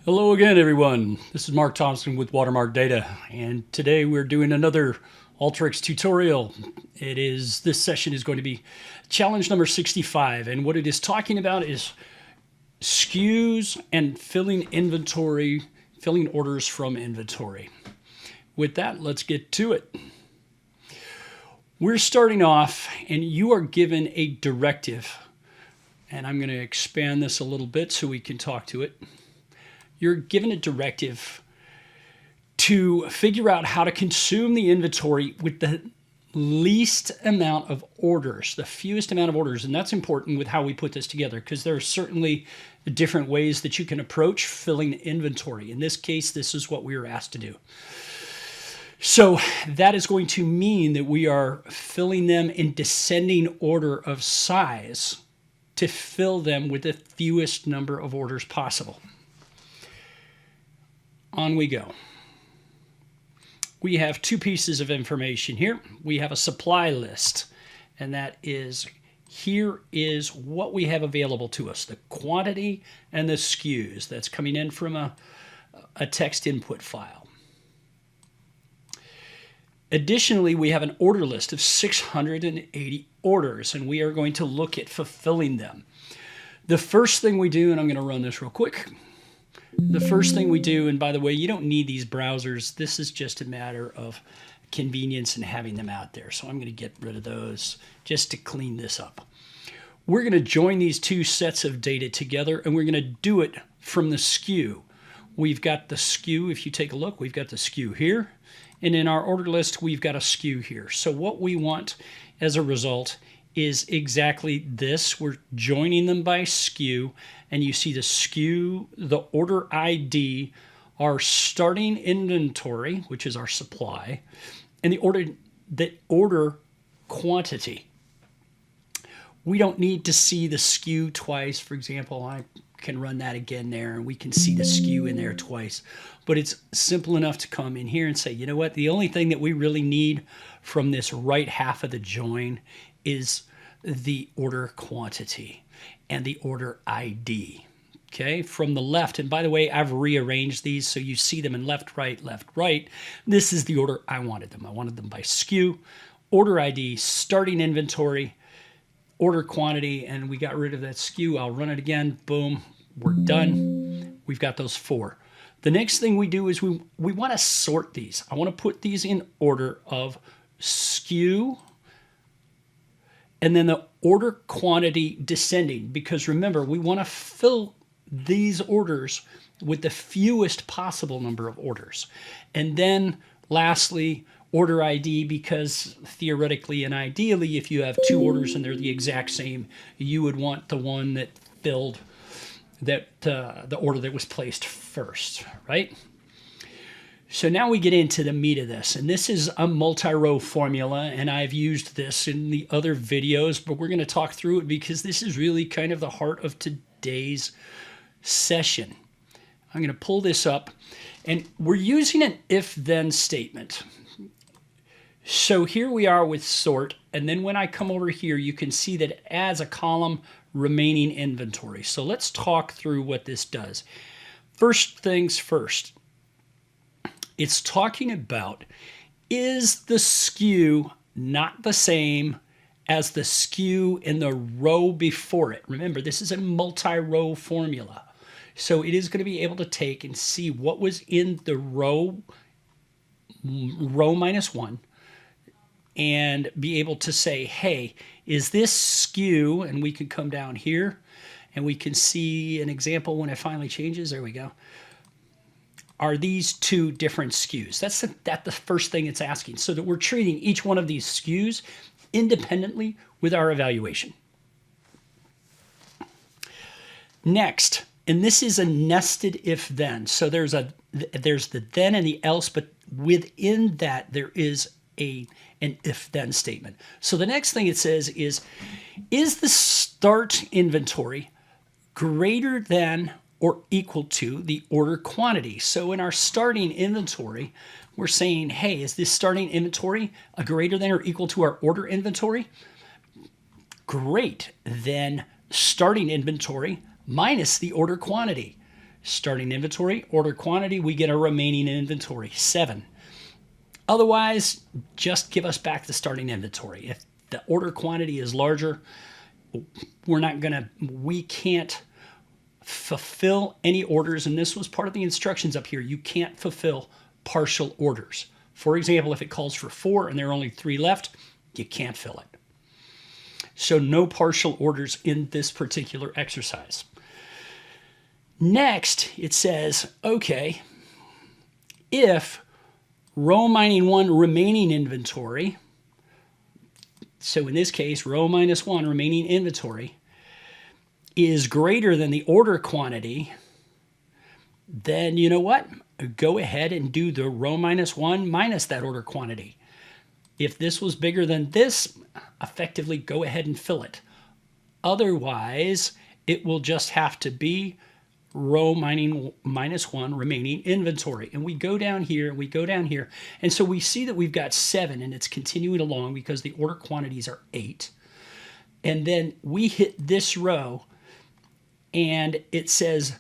Hello again, everyone. This is Mark Thompson with Watermark Data, and today we're doing another Alteryx tutorial. This session is going to be challenge number 65, and what it is talking about is SKUs and filling inventory, filling orders from inventory. With that, let's get to it. We're starting off, and you are given a directive, and I'm going to expand this a little bit so we can talk to it. You're given a directive to figure out how to consume the inventory with the least amount of orders, the fewest amount of orders. And that's important with how we put this together, because there are certainly different ways that you can approach filling inventory. In this case, this is what we were asked to do. So that is going to mean that we are filling them in descending order of size to fill them with the fewest number of orders possible. On we go. We have two pieces of information here. We have a supply list, and that is, here is what we have available to us, the quantity and the SKUs that's coming in from a text input file. Additionally, we have an order list of 680 orders, and we are going to look at fulfilling them. The first thing we do, and I'm going to run this real quick. The first thing we do, and by the way, you don't need these browsers. This is just a matter of convenience and having them out there. So I'm going to get rid of those just to clean this up. We're going to join these two sets of data together, and we're going to do it from the SKU. We've got the SKU, if you take a look, we've got the SKU here. And in our order list, we've got a SKU here. So what we want as a result is exactly this. We're joining them by SKU, and you see the SKU, the order ID, our starting inventory, which is our supply, and the order quantity. We don't need to see the SKU twice. For example, I can run that again there, and we can see the SKU in there twice. But it's simple enough to come in here and say, you know what, the only thing that we really need from this right half of the join is the order quantity and the order ID. Okay, from the left, and by the way, I've rearranged these so you see them in left, right, left, right. This is the order I wanted them. I wanted them by SKU, order ID, starting inventory, order quantity, and we got rid of that SKU. I'll run it again. Boom, we're done. We've got those four. The next thing we do is we want to sort these. I want to put these in order of SKU and then the order quantity descending, because remember, we want to fill these orders with the fewest possible number of orders. And then lastly, order ID, because theoretically and ideally, if you have two orders and they're the exact same, you would want the one that filled the order that was placed first, right? So now we get into the meat of this, and this is a multi-row formula, and I've used this in the other videos, but we're going to talk through it because this is really kind of the heart of today's session. I'm going to pull this up, and we're using an if-then statement. So here we are with sort, and then when I come over here, you can see that it adds a column remaining inventory. So let's talk through what this does. First things first. It's talking about, is the SKU not the same as the SKU in the row before it? Remember, this is a multi-row formula. So it is going to be able to take and see what was in the row minus one, and be able to say, hey, is this SKU, and we can come down here, and we can see an example when it finally changes. There we go. Are these two different SKUs? That's the first thing it's asking, so that we're treating each one of these SKUs independently with our evaluation. Next, and this is a nested if-then. So there's the then and the else, but within that there is an if-then statement. So the next thing it says is the start inventory greater than or equal to the order quantity? So in our starting inventory, we're saying, hey, is this starting inventory a greater than or equal to our order inventory? Great. Then starting inventory minus the order quantity. starting inventory. Order quantity, we get a remaining inventory, 7. Otherwise, just give us back the starting inventory. If the order quantity is larger, we can't fulfill any orders, and this was part of the instructions up here. You can't fulfill partial orders. For example, if it calls for 4 and there are only 3 left, you can't fill it. So no partial orders in this particular exercise. Next, it says, okay, if row mining 1 remaining inventory, so in this case, row minus 1 remaining inventory, is greater than the order quantity, then you know what? Go ahead and do the row minus 1 minus that order quantity. If this was bigger than this, effectively go ahead and fill it. Otherwise, it will just have to be row mining minus 1 remaining inventory. And we go down here, and we go down here. And so we see that we've got 7, and it's continuing along because the order quantities are 8. And then we hit this row, and it says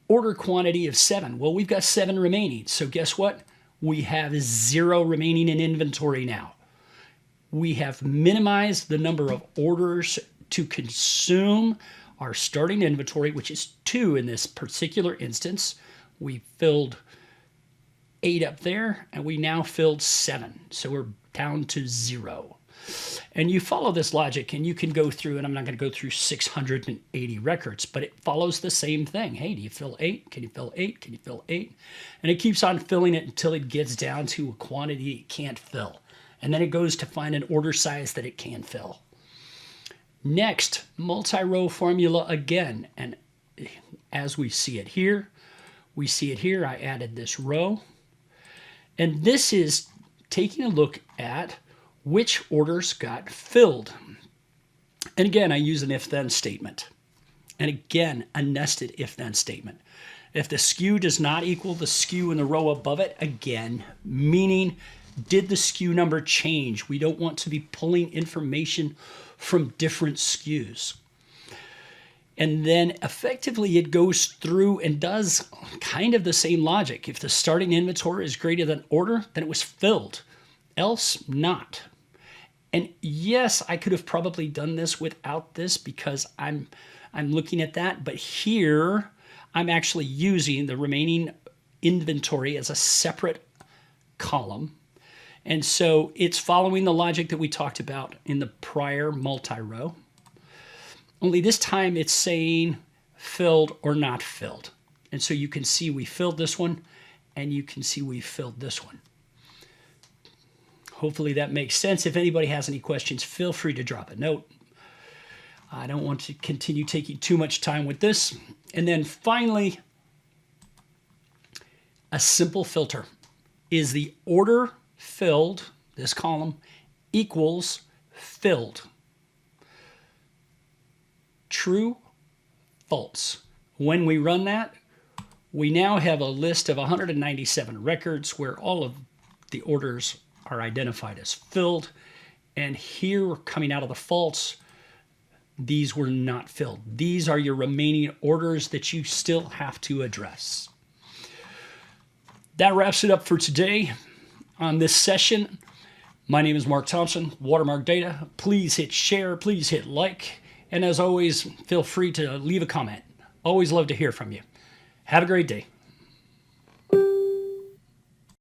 order quantity of 7. Well, we've got 7 remaining. So guess what? We have 0 remaining in inventory now. We have minimized the number of orders to consume our starting inventory, which is 2 in this particular instance. We filled 8 up there, and we now filled 7. So we're down to 0. And you follow this logic, and you can go through, and I'm not going to go through 680 records, but it follows the same thing. Hey, do you fill 8? Can you fill 8? Can you fill 8? And it keeps on filling it until it gets down to a quantity it can't fill. And then it goes to find an order size that it can fill. Next, multi-row formula again. And as we see it here, I added this row. And this is taking a look at which orders got filled. And again, I use an if-then statement. And again, a nested if-then statement. If the SKU does not equal the SKU in the row above it, again, meaning did the SKU number change? We don't want to be pulling information from different SKUs. And then effectively it goes through and does kind of the same logic. If the starting inventory is greater than order, then it was filled. Else, not. And yes, I could have probably done this without this because I'm looking at that. But here, I'm actually using the remaining inventory as a separate column. And so it's following the logic that we talked about in the prior multi-row. Only this time it's saying filled or not filled. And so you can see we filled this one, and you can see we filled this one. Hopefully that makes sense. If anybody has any questions, feel free to drop a note. I don't want to continue taking too much time with this. And then finally, a simple filter. Is the order filled, this column, equals filled? True, false. When we run that, we now have a list of 197 records where all of the orders are identified as filled. And here, coming out of the false, these were not filled. These are your remaining orders that you still have to address. That wraps it up for today on this session. My name is Mark Thompson, Watermark Data. Please hit share, please hit like, and as always, feel free to leave a comment. Always love to hear from you. Have a great day.